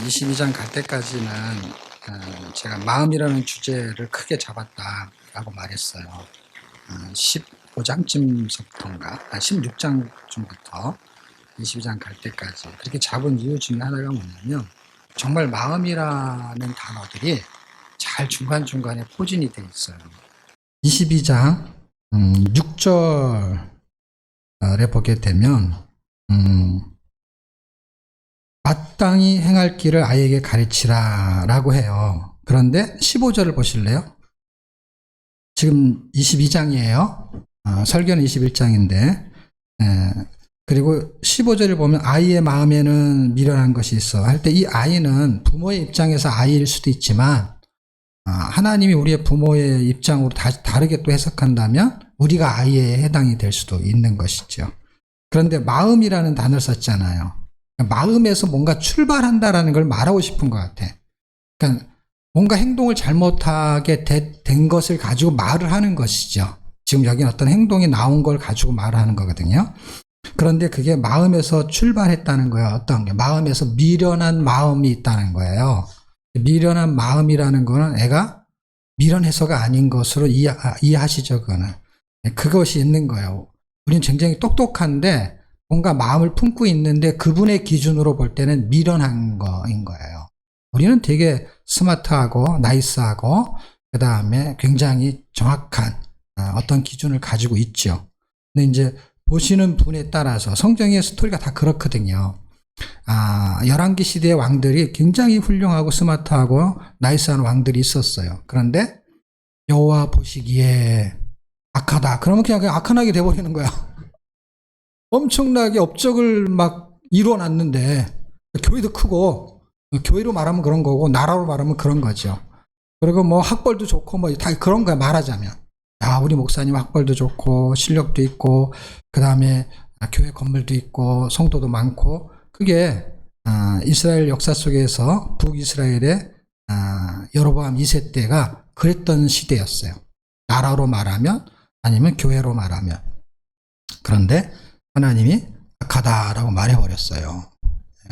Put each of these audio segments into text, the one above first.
22장 갈 때까지는 제가 마음이라는 주제를 크게 잡았다라고 말했어요. 15장쯤서부터인가 16장쯤부터 22장 갈 때까지 그렇게 잡은 이유 중에 하나가 뭐냐면 정말 마음이라는 단어들이 잘 중간중간에 포진이 돼 있어요. 22장 6절에 보게 되면 마땅히 행할 길을 아이에게 가르치라 라고 해요. 그런데 15절을 보실래요? 지금 22장이에요. 설교는 21장인데 그리고 15절을 보면 아이의 마음에는 미련한 것이 있어 할 때 이 아이는 부모의 입장에서 아이일 수도 있지만 하나님이 우리의 부모의 입장으로 다르게 또 해석한다면 우리가 아이에 해당이 될 수도 있는 것이죠. 그런데 마음이라는 단어를 썼잖아요. 마음에서 뭔가 출발한다라는 걸 말하고 싶은 것 같아. 그러니까 뭔가 행동을 잘못하게 된 것을 가지고 말을 하는 것이죠. 지금 여기는 어떤 행동이 나온 걸 가지고 말을 하는 거거든요. 그런데 그게 마음에서 출발했다는 거예요. 어떤 게 마음에서 미련한 마음이 있다는 거예요. 미련한 마음이라는 거는 애가 미련해서가 아닌 것으로 이해하시죠. 그것이 있는 거예요. 우리는 굉장히 똑똑한데 뭔가 마음을 품고 있는데 그분의 기준으로 볼 때는 미련한 거인 거예요. 우리는 되게 스마트하고 나이스하고 그 다음에 굉장히 정확한 어떤 기준을 가지고 있죠. 근데 이제 보시는 분에 따라서 성경의 스토리가 다 그렇거든요. 열왕기 시대의 왕들이 굉장히 훌륭하고 스마트하고 나이스한 왕들이 있었어요. 그런데 여호와 보시기에 악하다. 그러면 그냥 악한하게 돼버리는 거야. 엄청나게 업적을 막 이루어놨는데 교회도 크고 교회로 말하면 그런 거고 나라로 말하면 그런 거죠. 그리고 뭐 학벌도 좋고 뭐 다 그런 거야 말하자면. 우리 목사님 학벌도 좋고 실력도 있고 그 다음에 교회 건물도 있고 성도도 많고 그게 이스라엘 역사 속에서 북이스라엘의 여로보암 2세 때가 그랬던 시대였어요. 나라로 말하면 아니면 교회로 말하면. 그런데 하나님이 악하다라고 말해버렸어요.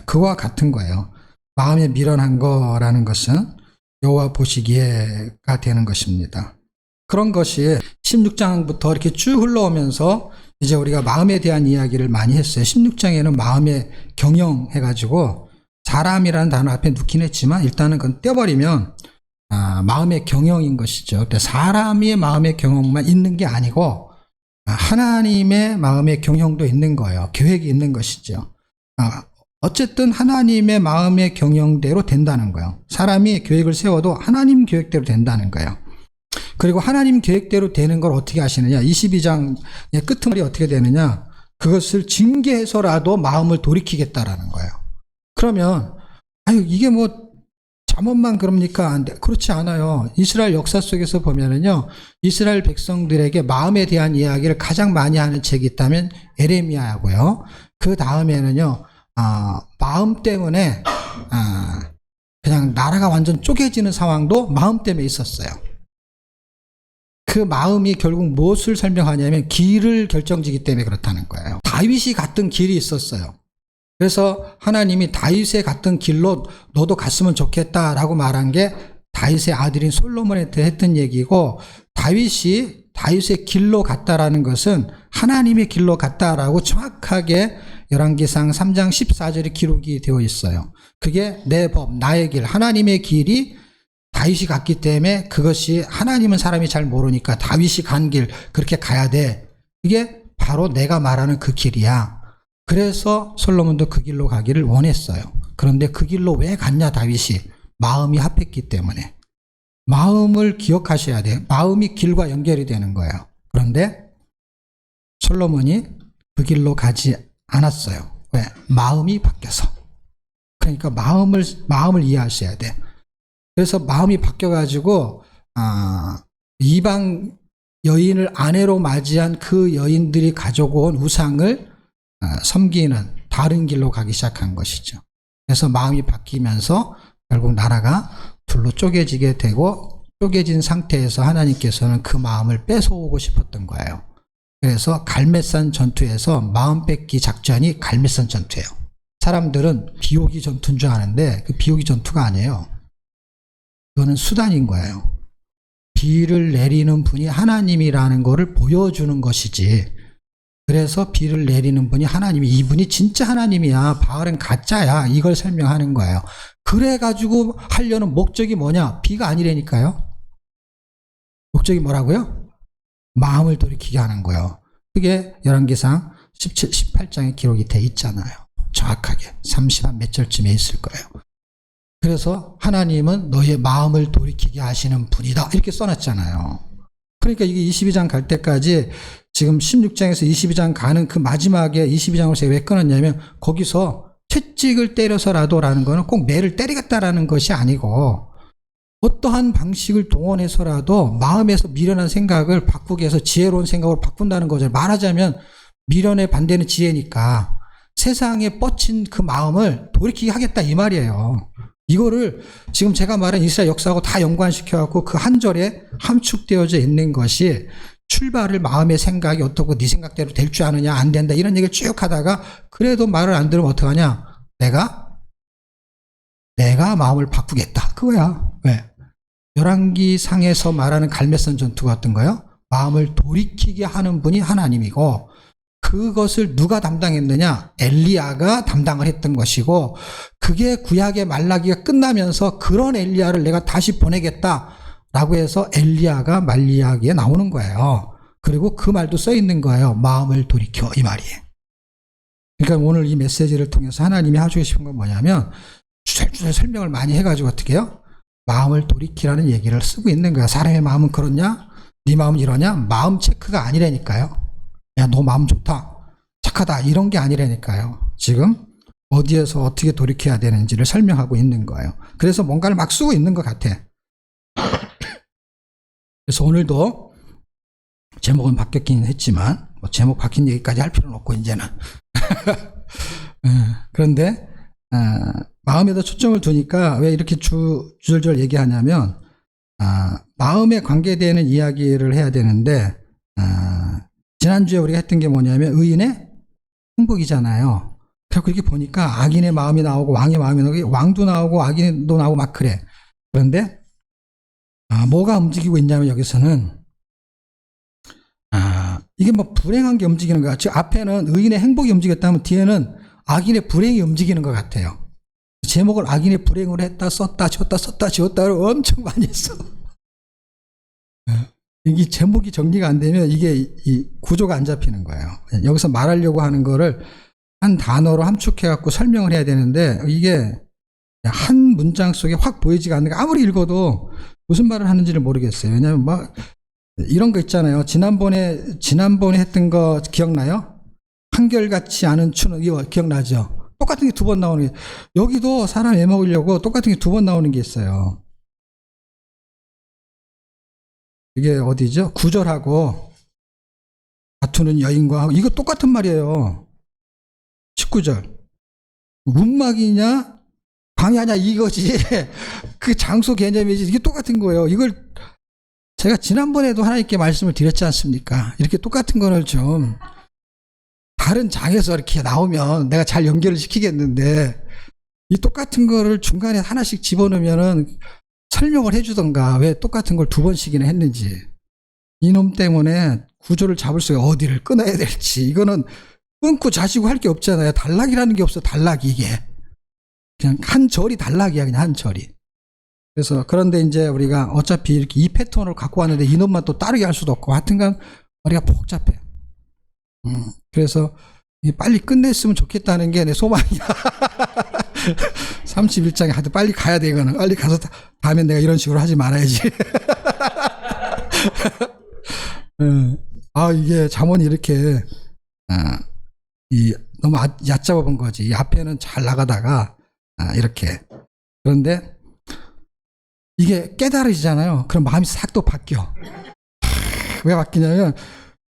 그와 같은 거예요. 마음에 미련한 거라는 것은 여호와 보시기에가 되는 것입니다. 그런 것이 16장부터 이렇게 쭉 흘러오면서 이제 우리가 마음에 대한 이야기를 많이 했어요. 16장에는 마음의 경영 해가지고 사람이라는 단어 앞에 넣긴 했지만 일단은 그건 떼버리면 마음의 경영인 것이죠. 근데 사람의 마음의 경영만 있는 게 아니고 하나님의 마음의 경영도 있는 거예요. 계획이 있는 것이죠. 어쨌든 하나님의 마음의 경영대로 된다는 거예요. 사람이 계획을 세워도 하나님 계획대로 된다는 거예요. 그리고 하나님 계획대로 되는 걸 어떻게 하시느냐. 22장의 끝말이 어떻게 되느냐. 그것을 징계해서라도 마음을 돌이키겠다라는 거예요. 그러면 이게 뭐 잠언만 그럽니까? 안 돼. 그렇지 않아요. 이스라엘 역사 속에서 보면은요, 이스라엘 백성들에게 마음에 대한 이야기를 가장 많이 하는 책이 있다면 에레미야고요. 그 다음에는요, 마음 때문에 그냥 나라가 완전 쪼개지는 상황도 마음 때문에 있었어요. 그 마음이 결국 무엇을 설명하냐면 길을 결정지기 때문에 그렇다는 거예요. 다윗이 갔던 길이 있었어요. 그래서 하나님이 다윗의 갔던 길로 너도 갔으면 좋겠다라고 말한 게 다윗의 아들인 솔로몬한테 했던 얘기고 다윗이 다윗의 길로 갔다라는 것은 하나님의 길로 갔다라고 정확하게 열왕기상 3장 14절에 기록이 되어 있어요. 그게 내 법, 나의 길, 하나님의 길이 다윗이 갔기 때문에 그것이 하나님은 사람이 잘 모르니까 다윗이 간 길 그렇게 가야 돼. 이게 바로 내가 말하는 그 길이야. 그래서 솔로몬도 그 길로 가기를 원했어요. 그런데 그 길로 왜 갔냐 다윗이? 마음이 합했기 때문에. 마음을 기억하셔야 돼요. 마음이 길과 연결이 되는 거예요. 그런데 솔로몬이 그 길로 가지 않았어요. 왜? 마음이 바뀌어서. 그러니까 마음을 이해하셔야 돼. 그래서 마음이 바뀌어가지고 이방 여인을 아내로 맞이한 그 여인들이 가져온 우상을 섬기는 다른 길로 가기 시작한 것이죠. 그래서 마음이 바뀌면서 결국 나라가 둘로 쪼개지게 되고 쪼개진 상태에서 하나님께서는 그 마음을 뺏어오고 싶었던 거예요. 그래서 갈멜산 전투에서 마음 뺏기 작전이 갈멜산 전투예요. 사람들은 비오기 전투인 줄 아는데 그 비오기 전투가 아니에요. 그거는 수단인 거예요. 비를 내리는 분이 하나님이라는 것을 보여주는 것이지. 그래서 비를 내리는 분이 하나님이, 이분이 진짜 하나님이야, 바알은 가짜야, 이걸 설명하는 거예요. 그래가지고 하려는 목적이 뭐냐? 비가 아니라니까요. 목적이 뭐라고요? 마음을 돌이키게 하는 거예요. 그게 열왕기상 17, 18장에 기록이 돼 있잖아요. 정확하게 30한 몇 절쯤에 있을 거예요. 그래서 하나님은 너의 마음을 돌이키게 하시는 분이다, 이렇게 써놨잖아요. 그러니까 이게 22장 갈 때까지 지금 16장에서 22장 가는 그 마지막에 22장을 제가 왜 끊었냐면, 거기서 채찍을 때려서라도 라는 거는 꼭 매를 때리겠다라는 것이 아니고, 어떠한 방식을 동원해서라도 마음에서 미련한 생각을 바꾸게 해서 지혜로운 생각으로 바꾼다는 거죠. 말하자면 미련의 반대는 지혜니까 세상에 뻗친 그 마음을 돌이키게 하겠다, 이 말이에요. 이거를 지금 제가 말한 이스라엘 역사하고 다 연관시켜갖고 그 한 절에 함축되어져 있는 것이, 출발을 마음의 생각이 어떻고 네 생각대로 될 줄 아느냐, 안 된다, 이런 얘기를 쭉 하다가 그래도 말을 안 들으면 어떡하냐, 내가 마음을 바꾸겠다, 그거야. 왜? 열왕기상에서 말하는 갈매선 전투가 어떤 거예요? 마음을 돌이키게 하는 분이 하나님이고, 그것을 누가 담당했느냐? 엘리야가 담당을 했던 것이고, 그게 구약의 말라기가 끝나면서 그런 엘리야를 내가 다시 보내겠다라고 해서 엘리야가 말라기에 나오는 거예요. 그리고 그 말도 써 있는 거예요. 마음을 돌이켜, 이 말이. 그러니까 오늘 이 메시지를 통해서 하나님이 해주고 싶은 건 뭐냐면, 주절주절 설명을 많이 해가지고 어떻게 해요? 마음을 돌이키라는 얘기를 쓰고 있는 거야. 사람의 마음은 그렇냐? 네 마음은 이러냐? 마음 체크가 아니라니까요. 야, 너 마음 좋다, 착하다, 이런 게 아니라니까요. 지금 어디에서 어떻게 돌이켜야 되는지를 설명하고 있는 거예요. 그래서 뭔가를 막 쓰고 있는 것 같아. 그래서 오늘도 제목은 바뀌었긴 했지만, 뭐 제목 바뀐 얘기까지 할 필요는 없고 이제는. 그런데 마음에다 초점을 두니까 왜 이렇게 주절주절 얘기하냐면, 마음에 관계되는 이야기를 해야 되는데, 지난주에 우리가 했던 게 뭐냐면 의인의 행복이잖아요. 그래서 이렇게 보니까 악인의 마음이 나오고 왕의 마음이 나오고, 왕도 나오고 악인도 나오고 막 그래. 그런데 뭐가 움직이고 있냐면, 여기서는 이게 뭐 불행한 게 움직이는 거야. 즉 앞에는 의인의 행복이 움직였다면 뒤에는 악인의 불행이 움직이는 것 같아요. 제목을 악인의 불행으로 했다, 썼다, 지웠다를 엄청 많이 했어. 이 제목이 정리가 안 되면 이게 이 구조가 안 잡히는 거예요. 여기서 말하려고 하는 거를 한 단어로 함축해갖고 설명을 해야 되는데, 이게 한 문장 속에 확 보이지가 않는 거, 아무리 읽어도 무슨 말을 하는지를 모르겠어요. 왜냐하면 막 이런 거 있잖아요. 지난번에 했던 거 기억나요? 한결같이 않은 추는, 이거 기억나죠? 똑같은 게 두 번 나오는 게, 여기도 사람 애먹으려고 똑같은 게 두 번 나오는 게 있어요. 이게 어디죠? 구절하고 다투는 여인과 하고, 이거 똑같은 말이에요. 19절. 문막이냐 광야냐 이거지. 그 장소 개념이지. 이게 똑같은 거예요. 이걸 제가 지난번에도 하나님께 말씀을 드렸지 않습니까? 이렇게 똑같은 거를 좀 다른 장에서 이렇게 나오면 내가 잘 연결을 시키겠는데, 이 똑같은 거를 중간에 하나씩 집어넣으면은 설명을 해주던가, 왜 똑같은 걸 두 번씩이나 했는지. 이놈 때문에 구조를 잡을 수가, 어디를 끊어야 될지. 이거는 끊고 자시고 할 게 없잖아요. 단락이라는 게 없어. 단락이 이게 그냥 한 절이 단락이야. 그냥 한 절이. 그래서 그런데 이제 우리가 어차피 이렇게 이 패턴을 갖고 왔는데 이놈만 또 다르게 할 수도 없고, 하여튼간 머리가 복잡해. 그래서 빨리 끝냈으면 좋겠다는 게 내 소망이야. 31장에 하도 빨리 가야 돼. 이거는 빨리 가서 다음에 내가 이런 식으로 하지 말아야지. 이게 잠언이 이렇게 너무 얕잡아 본 거지. 이 앞에는 잘 나가다가 이렇게. 그런데 이게 깨달아지잖아요. 그럼 마음이 싹 또 바뀌어. 왜 바뀌냐면,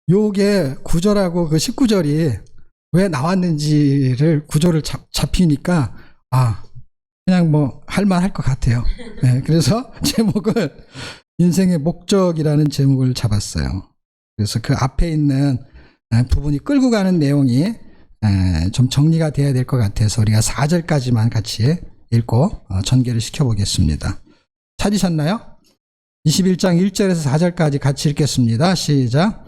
요게 9절하고 그 19절이 왜 나왔는지를 구조를 잡히니까, 그냥 뭐 할만 할 것 같아요. 네, 그래서 제목을 인생의 목적이라는 제목을 잡았어요. 그래서 그 앞에 있는 부분이 끌고 가는 내용이 좀 정리가 돼야 될 것 같아서 우리가 4절까지만 같이 읽고 전개를 시켜보겠습니다. 찾으셨나요? 21장 1절에서 4절까지 같이 읽겠습니다. 시작.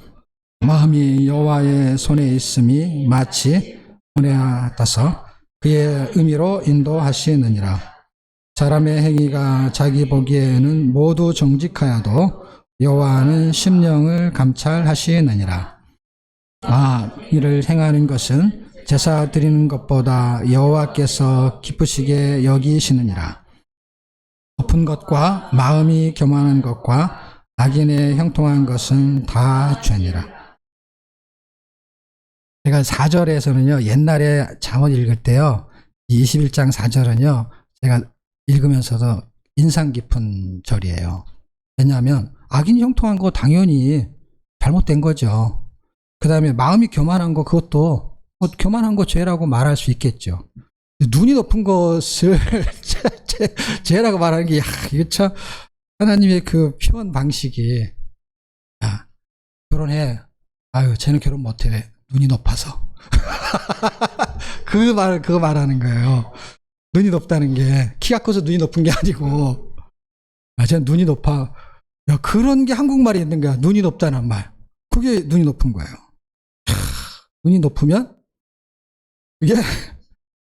마음이 여호와의 손에 있음이 마치 손에 따서 그의 의미로 인도하시느니라. 사람의 행위가 자기 보기에는 모두 정직하여도 여호와는 심령을 감찰하시느니라. 이를 행하는 것은 제사 드리는 것보다 여호와께서 기쁘시게 여기시느니라. 높은 것과 마음이 교만한 것과 악인의 형통한 것은 다 죄니라. 제가 4절에서는요, 옛날에 잠언 읽을 때요, 21장 4절은요, 제가 읽으면서도 인상 깊은 절이에요. 왜냐하면 악인이 형통한 거 당연히 잘못된 거죠. 그 다음에 마음이 교만한 거, 그것도 교만한 거 죄라고 말할 수 있겠죠. 눈이 높은 것을 죄라고 말하는 게, 이게 참 하나님의 그 표현 방식이, 결혼해. 쟤는 결혼 못해. 왜? 눈이 높아서. 그거 말하는 거예요. 눈이 높다는 게, 키가 커서 눈이 높은 게 아니고, 쟤는 눈이 높아. 그런 게 한국말이 있는 거야. 눈이 높다는 말. 그게 눈이 높은 거예요. 눈이 높으면, 이게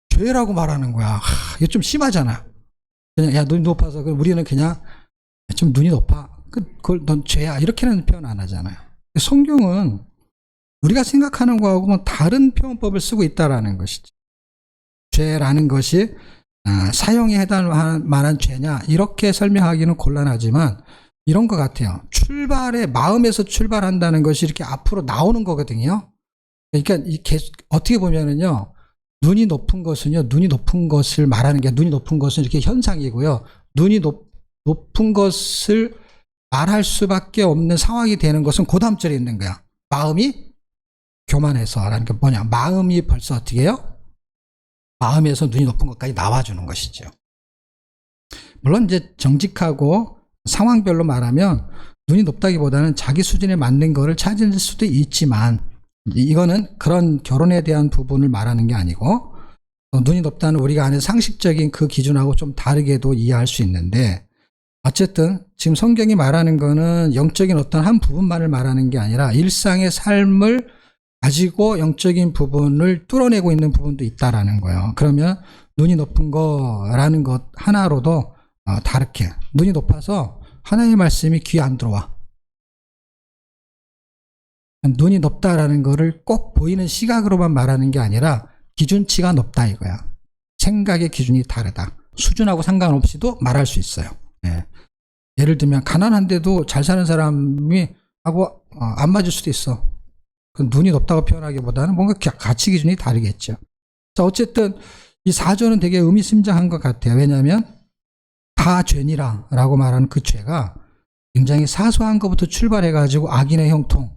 죄라고 말하는 거야. 이게 좀 심하잖아. 그냥, 눈이 높아서, 우리는 그냥, 좀 눈이 높아. 그걸 넌 죄야. 이렇게는 표현 안 하잖아요. 성경은 우리가 생각하는 거하고는 다른 표현법을 쓰고 있다라는 것이죠. 죄라는 것이 사형에 해당할 만한 죄냐 이렇게 설명하기는 곤란하지만 이런 것 같아요. 마음에서 출발한다는 것이 이렇게 앞으로 나오는 거거든요. 그러니까 어떻게 보면은요, 눈이 높은 것은요, 눈이 높은 것을 말하는 게, 눈이 높은 것은 이렇게 현상이고요. 눈이 높은 것을 말할 수밖에 없는 상황이 되는 것은 그 다음 절에 있는 거야. 마음이 교만해서라는 게 뭐냐? 마음이 벌써 어떻게 해요? 마음에서 눈이 높은 것까지 나와주는 것이죠. 물론 이제 정직하고 상황별로 말하면 눈이 높다기보다는 자기 수준에 맞는 거를 찾을 수도 있지만, 이거는 그런 결혼에 대한 부분을 말하는 게 아니고, 눈이 높다는 우리가 아는 상식적인 그 기준하고 좀 다르게도 이해할 수 있는데, 어쨌든 지금 성경이 말하는 거는 영적인 어떤 한 부분만을 말하는 게 아니라 일상의 삶을 가지고 영적인 부분을 뚫어내고 있는 부분도 있다라는 거예요. 그러면 눈이 높은 거라는 것 하나로도 다르게, 눈이 높아서 하나님의 말씀이 귀에 안 들어와. 눈이 높다라는 거를 꼭 보이는 시각으로만 말하는 게 아니라 기준치가 높다 이거야. 생각의 기준이 다르다. 수준하고 상관없이도 말할 수 있어요. 예를 들면 가난한데도 잘 사는 사람이 하고 안 맞을 수도 있어. 그 눈이 높다고 표현하기보다는 뭔가 가치 기준이 다르겠죠. 자, 어쨌든 이 4절은 되게 의미심장한 것 같아요. 왜냐하면 다 죄니라 라고 말하는 그 죄가 굉장히 사소한 것부터 출발해가지고 악인의 형통은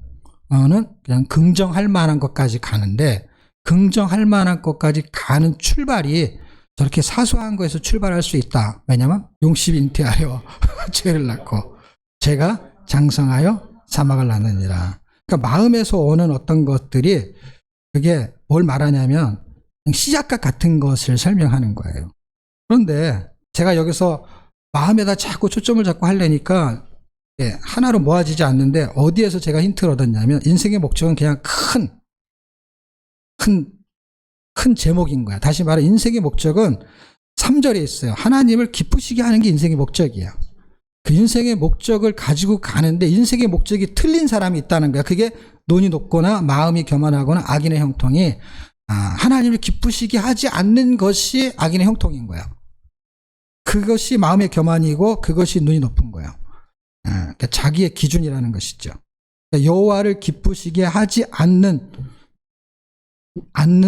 그냥 긍정할 만한 것까지 가는데, 긍정할 만한 것까지 가는 출발이 저렇게 사소한 거에서 출발할 수 있다. 왜냐하면 용십이 잉태하여 죄를 낳고 죄가 장성하여 사망을 낳느니라. 그러니까 마음에서 오는 어떤 것들이, 그게 뭘 말하냐면 시작과 같은 것을 설명하는 거예요. 그런데 제가 여기서 마음에다 자꾸 초점을 잡고 하려니까 하나로 모아지지 않는데, 어디에서 제가 힌트를 얻었냐면 인생의 목적은 그냥 큰 제목인 거야. 다시 말해, 인생의 목적은 3절에 있어요. 하나님을 기쁘시게 하는 게 인생의 목적이야. 그 인생의 목적을 가지고 가는데 인생의 목적이 틀린 사람이 있다는 거야. 그게 눈이 높거나 마음이 교만하거나 악인의 형통이 하나님을 기쁘시게 하지 않는 것이 악인의 형통인 거야. 그것이 마음의 교만이고 그것이 눈이 높은 거야. 그러니까 자기의 기준이라는 것이죠. 그러니까 여호와를 기쁘시게 하지 않는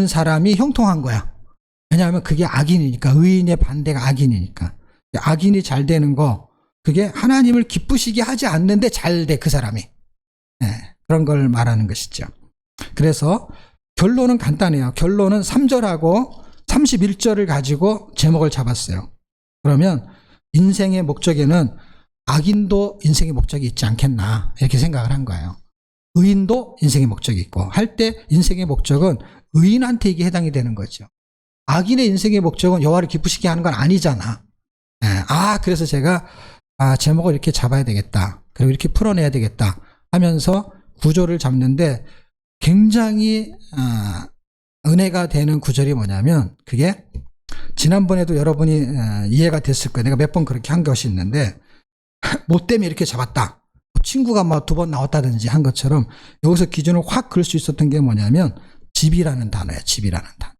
사람이 형통한 거야. 왜냐하면 그게 악인이니까. 의인의 반대가 악인이니까. 악인이 잘 되는 거, 그게 하나님을 기쁘시게 하지 않는데 잘 돼, 그 사람이. 그런 걸 말하는 것이죠. 그래서 결론은 간단해요. 결론은 3절하고 31절을 가지고 제목을 잡았어요. 그러면 인생의 목적에는 악인도 인생의 목적이 있지 않겠나, 이렇게 생각을 한 거예요. 의인도 인생의 목적이 있고 할 때 인생의 목적은 의인한테 이게 해당이 되는 거죠. 악인의 인생의 목적은 여호와를 기쁘시게 하는 건 아니잖아. 그래서 제가 제목을 이렇게 잡아야 되겠다. 그리고 이렇게 풀어내야 되겠다 하면서 구조를 잡는데 굉장히 은혜가 되는 구절이 뭐냐면 그게 지난번에도 여러분이 이해가 됐을 거예요. 내가 몇 번 그렇게 한 것이 있는데 뭐 때문에 이렇게 잡았다. 친구가 뭐 2번 나왔다든지 한 것처럼 여기서 기준을 확 그을 수 있었던 게 뭐냐면 집이라는 단어예요. 집이라는 단어.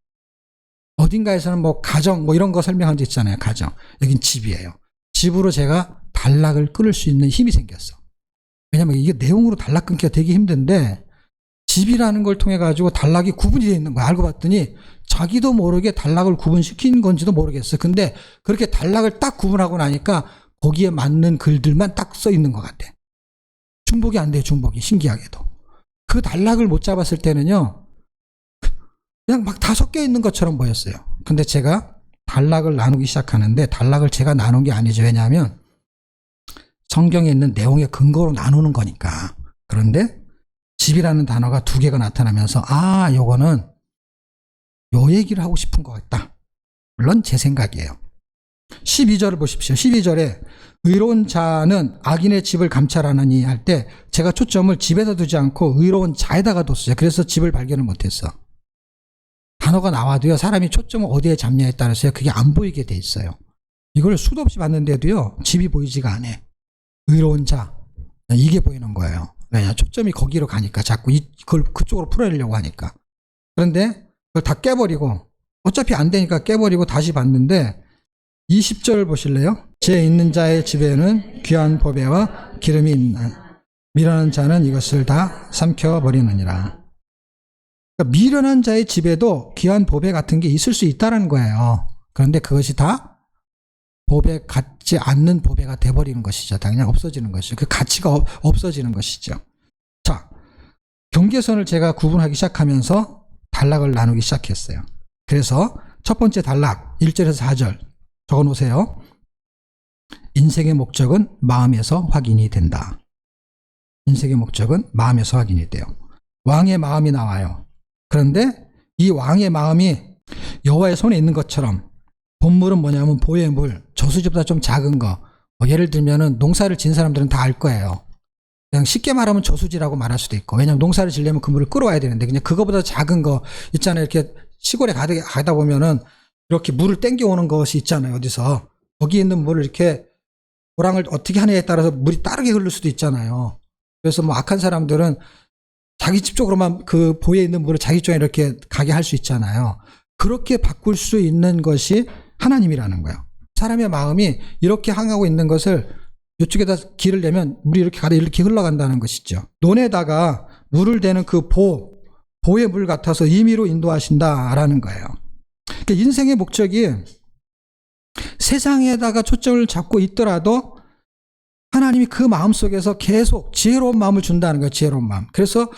어딘가에서는 뭐 가정 뭐 이런 거 설명한 적 있잖아요. 가정. 여긴 집이에요. 집으로 제가 단락을 끊을 수 있는 힘이 생겼어. 왜냐면 이게 내용으로 단락 끊기가 되게 힘든데 집이라는 걸 통해 가지고 단락이 구분이 되어 있는 거야. 알고 봤더니 자기도 모르게 단락을 구분시킨 건지도 모르겠어. 근데 그렇게 단락을 딱 구분하고 나니까 거기에 맞는 글들만 딱 써 있는 것 같아. 중복이 안 돼요. 중복이. 신기하게도. 그 단락을 못 잡았을 때는요. 그냥 막 다 섞여 있는 것처럼 보였어요. 근데 제가 단락을 나누기 시작하는데 단락을 제가 나눈 게 아니죠. 왜냐하면 성경에 있는 내용의 근거로 나누는 거니까. 그런데 집이라는 단어가 2개가 나타나면서 요거는 요 얘기를 하고 싶은 것 같다. 물론 제 생각이에요. 12절을 보십시오. 12절에 의로운 자는 악인의 집을 감찰하느니 할 때 제가 초점을 집에다 두지 않고 의로운 자에다가 뒀어요. 그래서 집을 발견을 못했어. 단어가 나와도요. 사람이 초점을 어디에 잡냐에 따라서 그게 안 보이게 돼 있어요. 이걸 수도 없이 봤는데도요. 집이 보이지가 않아. 의로운 자. 이게 보이는 거예요. 왜냐? 초점이 거기로 가니까 자꾸 그걸 그쪽으로 풀어내려고 하니까. 그런데 그걸 다 깨버리고 어차피 안 되니까 깨버리고 다시 봤는데 20절 보실래요? 제 있는 자의 집에는 귀한 보배와 기름이 있나 미련한 자는 이것을 다 삼켜버리느니라. 그러니까 미련한 자의 집에도 귀한 보배 같은 게 있을 수 있다는 거예요. 그런데 그것이 다 보배 같지 않는 보배가 돼버리는 것이죠. 그냥 없어지는 것이죠. 그 가치가 없어지는 것이죠. 자, 경계선을 제가 구분하기 시작하면서 단락을 나누기 시작했어요. 그래서 첫 번째 단락 1절에서 4절 적어놓으세요. 인생의 목적은 마음에서 확인이 된다. 인생의 목적은 마음에서 확인이 돼요. 왕의 마음이 나와요. 그런데 이 왕의 마음이 여호와의 손에 있는 것처럼 본물은 뭐냐면 보혜물, 저수지보다 좀 작은 거. 예를 들면은 농사를 지은 사람들은 다 알 거예요. 그냥 쉽게 말하면 저수지라고 말할 수도 있고. 왜냐면 농사를 지려면 그 물을 끌어와야 되는데 그냥 그거보다 작은 거 있잖아요. 이렇게 시골에 가다 보면은 이렇게 물을 땡겨오는 것이 있잖아요. 어디서. 거기 있는 물을 이렇게 고랑을 어떻게 하느냐에 따라서 물이 따르게 흐를 수도 있잖아요. 그래서 뭐 악한 사람들은 자기 집 쪽으로만 그 보에 있는 물을 자기 쪽에 이렇게 가게 할 수 있잖아요. 그렇게 바꿀 수 있는 것이 하나님이라는 거예요. 사람의 마음이 이렇게 향하고 있는 것을 이쪽에다 길을 내면 물이 이렇게 가다 이렇게 흘러간다는 것이죠. 논에다가 물을 대는 그 보의 물 같아서 임의로 인도하신다라는 거예요. 그러니까 인생의 목적이 세상에다가 초점을 잡고 있더라도 하나님이 그 마음 속에서 계속 지혜로운 마음을 준다는 거예요. 지혜로운 마음. 그래서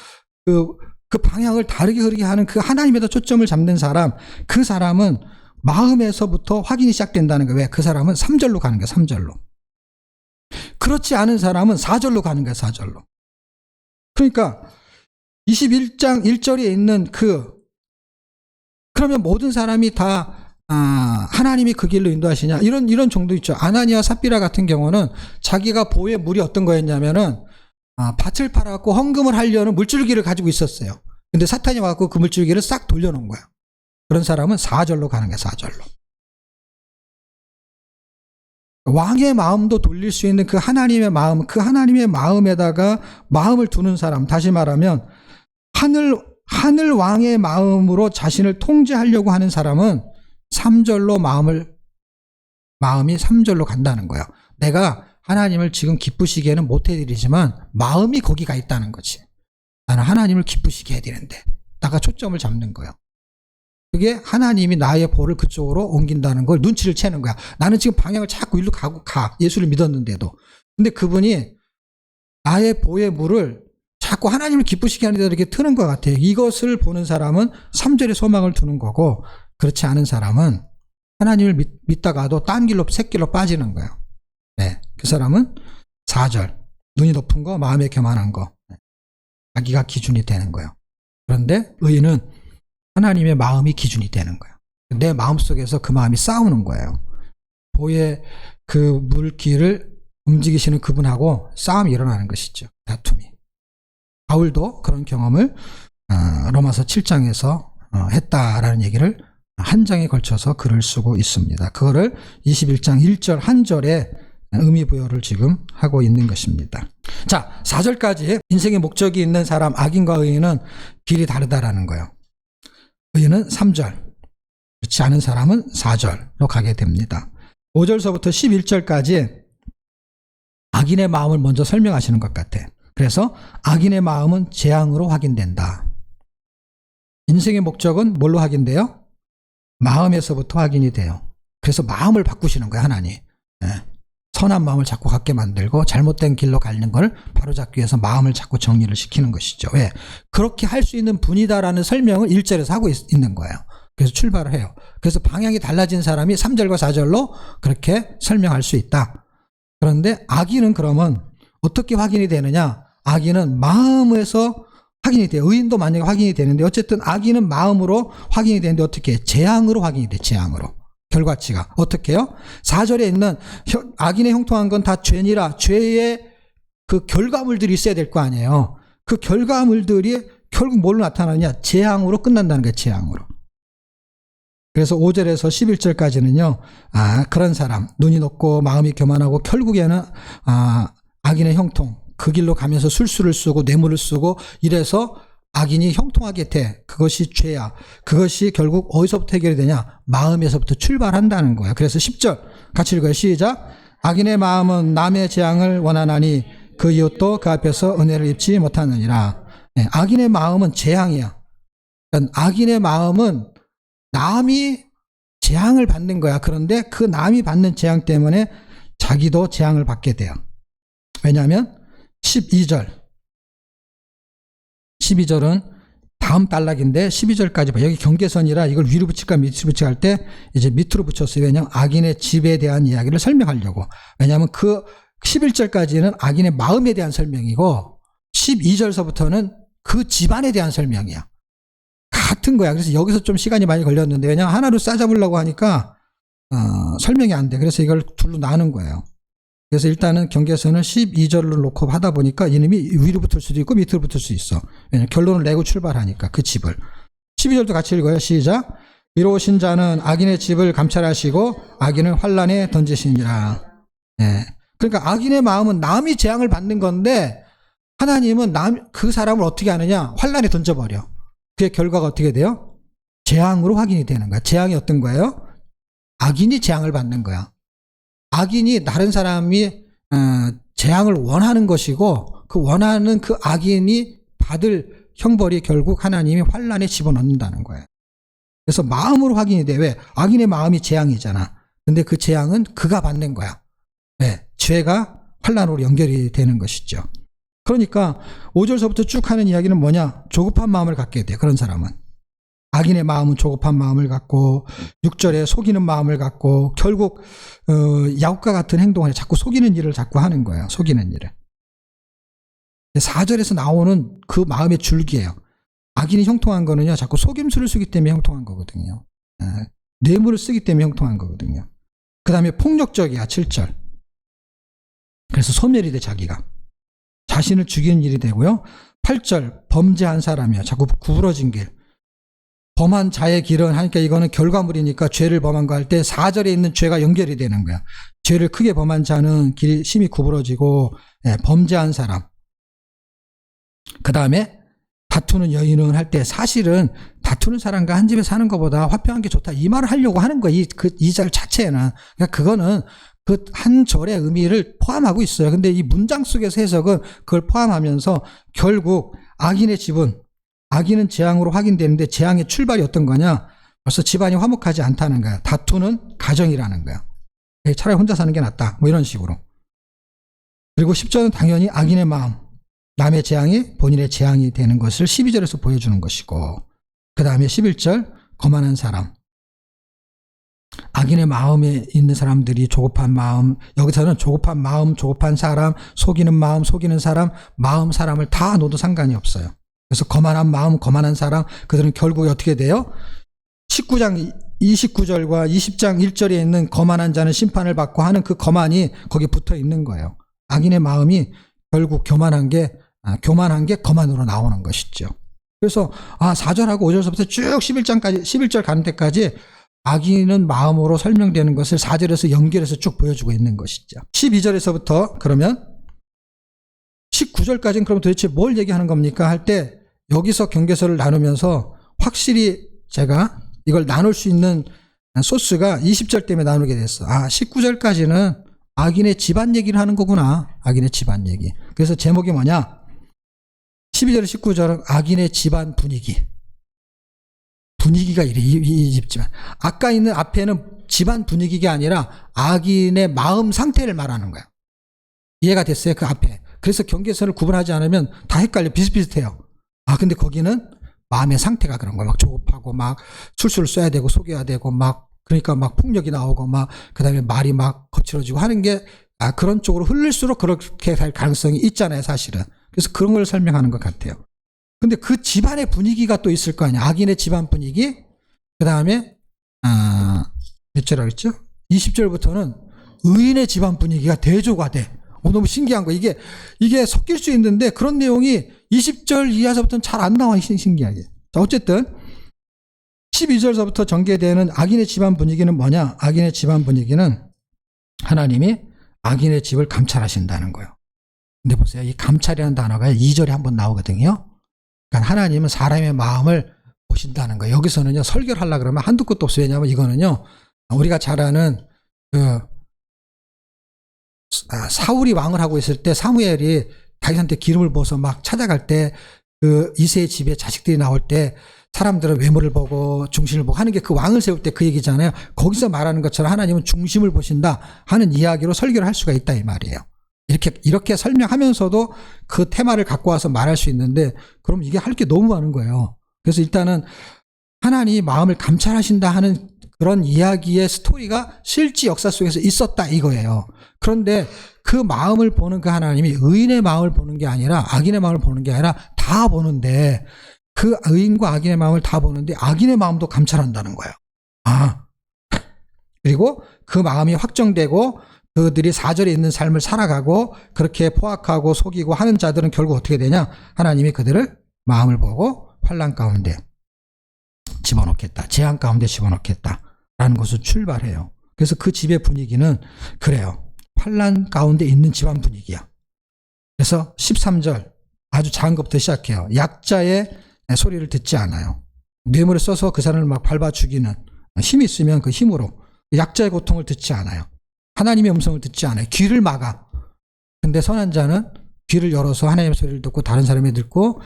그 방향을 다르게 흐르게 하는 그 하나님에다 초점을 잡는 사람, 그 사람은 마음에서부터 확인이 시작된다는 거예요. 왜? 그 사람은 3절로 가는 거예요. 3절로. 그렇지 않은 사람은 4절로 가는 거예요. 4절로. 그러니까 21장 1절에 있는 그러면 모든 사람이 다 하나님이 그 길로 인도하시냐 이런 정도 있죠. 아나니아 삽비라 같은 경우는 자기가 보의 물이 어떤 거였냐면은 밭을 팔아갖고 헌금을 하려는 물줄기를 가지고 있었어요. 근데 사탄이 와갖고 그 물줄기를 싹 돌려놓은 거야. 그런 사람은 4절로 가는 거야. 4절로. 왕의 마음도 돌릴 수 있는 그 하나님의 마음, 그 하나님의 마음에다가 마음을 두는 사람, 다시 말하면 하늘 왕의 마음으로 자신을 통제하려고 하는 사람은 3절로 마음이 3절로 간다는 거예요. 내가 하나님을 지금 기쁘시게는 못 해드리지만 마음이 거기가 있다는 거지. 나는 하나님을 기쁘시게 해야 되는데. 내가 초점을 잡는 거예요. 그게 하나님이 나의 볼을 그쪽으로 옮긴다는 걸 눈치를 채는 거야. 나는 지금 방향을 자꾸 일로 가. 예수를 믿었는데도. 근데 그분이 나의 보의 물을 자꾸 하나님을 기쁘시게 하는 데다 이렇게 트는 것 같아요. 이것을 보는 사람은 3절에 소망을 두는 거고, 그렇지 않은 사람은 하나님을 믿다가도 딴 길로, 샛길로 빠지는 거예요. 네. 그 사람은 4절. 눈이 높은 거, 마음에 교만한 거. 자기가 기준이 되는 거예요. 그런데 의인은 하나님의 마음이 기준이 되는 거예요. 내 마음속에서 그 마음이 싸우는 거예요. 보의 그 물길을 움직이시는 그분하고 싸움이 일어나는 것이죠. 다툼이. 바울도 그런 경험을 로마서 7장에서 했다라는 얘기를 한 장에 걸쳐서 글을 쓰고 있습니다. 그거를 21장 1절 한 절에 의미부여를 지금 하고 있는 것입니다. 자, 4절까지 인생의 목적이 있는 사람, 악인과 의인은 길이 다르다라는 거예요. 의인은 3절, 그렇지 않은 사람은 4절로 가게 됩니다. 5절서부터 11절까지 악인의 마음을 먼저 설명하시는 것 같아. 그래서 악인의 마음은 재앙으로 확인된다. 인생의 목적은 뭘로 확인돼요? 마음에서부터 확인이 돼요. 그래서 마음을 바꾸시는 거예요, 하나님. 선한 마음을 자꾸 갖게 만들고 잘못된 길로 가는 걸 바로잡기 위해서 마음을 자꾸 정리를 시키는 것이죠. 왜? 그렇게 할 수 있는 분이다라는 설명을 1절에서 하고 있는 거예요. 그래서 출발을 해요. 그래서 방향이 달라진 사람이 3절과 4절로 그렇게 설명할 수 있다. 그런데 악인은 그러면 어떻게 확인이 되느냐? 악인은 마음에서 확인이 돼요. 의인도 만약에 확인이 되는데 어쨌든 악인은 마음으로 확인이 되는데 어떻게 해요? 재앙으로 확인이 돼. 재앙으로. 결과치가. 어떻게 해요? 4절에 있는 악인의 형통한 건 다 죄니라. 죄의 그 결과물들이 있어야 될 거 아니에요. 그 결과물들이 결국 뭘로 나타나느냐? 재앙으로 끝난다는 거예요. 재앙으로. 그래서 5절에서 11절까지는요. 그런 사람, 눈이 높고 마음이 교만하고 결국에는 악인의 형통, 그 길로 가면서 술수를 쓰고 뇌물을 쓰고 이래서 악인이 형통하게 돼. 그것이 죄야. 그것이 결국 어디서부터 해결이 되냐? 마음에서부터 출발한다는 거야. 그래서 10절 같이 읽어요. 시작. 악인의 마음은 남의 재앙을 원하나니 그 이웃도 그 앞에서 은혜를 입지 못하느니라. 네, 악인의 마음은 재앙이야. 그러니까 악인의 마음은 남이 재앙을 받는 거야. 그런데 그 남이 받는 재앙 때문에 자기도 재앙을 받게 돼요. 왜냐하면 12절은 다음 단락인데 12절까지 봐. 여기 경계선이라 이걸 위로 붙일까 밑으로 붙일까 할 때 이제 밑으로 붙였어요. 왜냐하면 악인의 집에 대한 이야기를 설명하려고. 왜냐하면 그 11절까지는 악인의 마음에 대한 설명이고 12절서부터는 그 집안에 대한 설명이야. 같은 거야. 그래서 여기서 좀 시간이 많이 걸렸는데 왜냐하면 하나로 싸잡으려고 하니까 설명이 안 돼. 그래서 이걸 둘로 나눈 거예요. 그래서 일단은 경계선을 12절로 놓고 하다 보니까 이놈이 위로 붙을 수도 있고 밑으로 붙을 수 있어. 왜냐하면 결론을 내고 출발하니까 그 집을. 12절도 같이 읽어요. 시작. 이로우신 자는 악인의 집을 감찰하시고 악인을 환란에 던지시니라. 네. 그러니까 악인의 마음은 남이 재앙을 받는 건데 하나님은 그 사람을 어떻게 하느냐? 환란에 던져버려. 그의 결과가 어떻게 돼요? 재앙으로 확인이 되는 거야. 재앙이 어떤 거예요? 악인이 재앙을 받는 거야. 악인이 다른 사람이 재앙을 원하는 것이고 그 원하는 그 악인이 받을 형벌이 결국 하나님이 환란에 집어넣는다는 거예요. 그래서 마음으로 확인이 돼. 왜? 악인의 마음이 재앙이잖아. 근데 그 재앙은 그가 받는 거야. 네, 죄가 환란으로 연결이 되는 것이죠. 그러니까 5절서부터 쭉 하는 이야기는 뭐냐? 조급한 마음을 갖게 돼. 그런 사람은. 악인의 마음은 조급한 마음을 갖고 6절에 속이는 마음을 갖고 결국 야곱과 같은 행동을 자꾸 속이는 일을 자꾸 하는 거예요. 속이는 일을. 4절에서 나오는 그 마음의 줄기예요. 악인이 형통한 거는요. 자꾸 속임수를 쓰기 때문에 형통한 거거든요. 뇌물을 쓰기 때문에 형통한 거거든요. 그 다음에 폭력적이야. 7절. 그래서 소멸이 돼 자기가. 자신을 죽이는 일이 되고요. 8절 범죄한 사람이야. 자꾸 구부러진 길. 범한 자의 길은 하니까 이거는 결과물이니까 죄를 범한 거 할 때 4절에 있는 죄가 연결이 되는 거야. 죄를 크게 범한 자는 길이 심히 구부러지고 범죄한 사람. 그 다음에 다투는 여인은 할 때 사실은 다투는 사람과 한 집에 사는 것보다 화평한 게 좋다. 이 말을 하려고 하는 거야. 이 절 자체는. 그러니까 그거는 그 한 절의 의미를 포함하고 있어요. 근데 이 문장 속에서 해석은 그걸 포함하면서 결국 악인의 집은 악인은 재앙으로 확인되는데 재앙의 출발이 어떤 거냐? 벌써 집안이 화목하지 않다는 거야. 다투는 가정이라는 거야. 차라리 혼자 사는 게 낫다. 뭐 이런 식으로. 그리고 10절은 당연히 악인의 마음. 남의 재앙이 본인의 재앙이 되는 것을 12절에서 보여주는 것이고 그 다음에 11절 거만한 사람. 악인의 마음에 있는 사람들이 조급한 마음, 여기서는 조급한 마음, 조급한 사람, 속이는 마음, 속이는 사람, 사람을 다 놓아도 상관이 없어요. 그래서 거만한 마음, 거만한 사람, 그들은 결국에 어떻게 돼요? 19장 29절과 20장 1절에 있는 거만한 자는 심판을 받고 하는 그 거만이 거기에 붙어 있는 거예요. 악인의 마음이 결국 교만한 게 거만으로 나오는 것이죠. 그래서 4절하고 5절서부터 쭉 11절 가는 데까지 악인은 마음으로 설명되는 것을 4절에서 연결해서 쭉 보여주고 있는 것이죠. 12절에서부터 그러면 19절까지는 그럼 도대체 뭘 얘기하는 겁니까? 할 때 여기서 경계서를 나누면서 확실히 제가 이걸 나눌 수 있는 소스가 20절 때문에 나누게 됐어. 19절까지는 악인의 집안 얘기를 하는 거구나. 악인의 집안 얘기. 그래서 제목이 뭐냐? 12절, 19절은 악인의 집안 분위기가 이래. 이 집안. 아까 있는 앞에는 집안 분위기가 아니라 악인의 마음 상태를 말하는 거야. 이해가 됐어요? 그 앞에. 그래서 경계선을 구분하지 않으면 다 헷갈려. 비슷비슷해요. 근데 거기는 마음의 상태가 그런 거야. 막 조급하고 막 술수를 써야 되고 속여야 되고 그러니까 막 폭력이 나오고 그 다음에 말이 막 거칠어지고 하는 게 그런 쪽으로 흐를수록 그렇게 될 가능성이 있잖아요, 사실은. 그래서 그런 걸 설명하는 것 같아요. 근데 그 집안의 분위기가 또 있을 거 아니야. 악인의 집안 분위기. 그 다음에, 몇 절이라고 했죠? 20절부터는 의인의 집안 분위기가 대조가 돼. 너무 신기한 거. 이게 섞일 수 있는데 그런 내용이 20절 이하서부터는 잘 안 나와, 신기하게. 자, 어쨌든, 12절서부터 전개되는 악인의 집안 분위기는 뭐냐? 악인의 집안 분위기는 하나님이 악인의 집을 감찰하신다는 거예요. 근데 보세요. 이 감찰이라는 단어가 2절에 한번 나오거든요. 그러니까 하나님은 사람의 마음을 보신다는 거예요. 여기서는요, 설교를 하려고 그러면 한두 끝도 없어요. 왜냐하면 이거는요, 우리가 잘 아는 사울이 왕을 하고 있을 때 사무엘이 다윗한테 기름을 부어서 막 찾아갈 때 이새의 집에 자식들이 나올 때 사람들은 외모를 보고 중심을 보고 하는 게 그 왕을 세울 때 그 얘기잖아요. 거기서 말하는 것처럼 하나님은 중심을 보신다 하는 이야기로 설교를 할 수가 있다 이 말이에요. 이렇게 설명하면서도 그 테마를 갖고 와서 말할 수 있는데 그럼 이게 할 게 너무 많은 거예요. 그래서 일단은 하나님이 마음을 감찰하신다 하는 그런 이야기의 스토리가 실제 역사 속에서 있었다 이거예요. 그런데 그 마음을 보는 그 하나님이 의인의 마음을 보는 게 아니라 악인의 마음을 보는 게 아니라 다 보는데 그 의인과 악인의 마음을 다 보는데 악인의 마음도 감찰한다는 거예요. 그리고 그 마음이 확정되고 그들이 4절에 있는 삶을 살아가고 그렇게 포악하고 속이고 하는 자들은 결국 어떻게 되냐? 하나님이 그들을 마음을 보고 환난 가운데 집어넣겠다. 재앙 가운데 집어넣겠다. 라는 것을 출발해요. 그래서 그 집의 분위기는 그래요. 환난 가운데 있는 집안 분위기야. 그래서 13절 아주 작은 것부터 시작해요. 약자의 소리를 듣지 않아요. 뇌물을 써서 그 사람을 막 밟아 죽이는 힘이 있으면 그 힘으로 약자의 고통을 듣지 않아요. 하나님의 음성을 듣지 않아요. 귀를 막아. 근데 선한 자는 귀를 열어서 하나님의 소리를 듣고 다른 사람이 듣고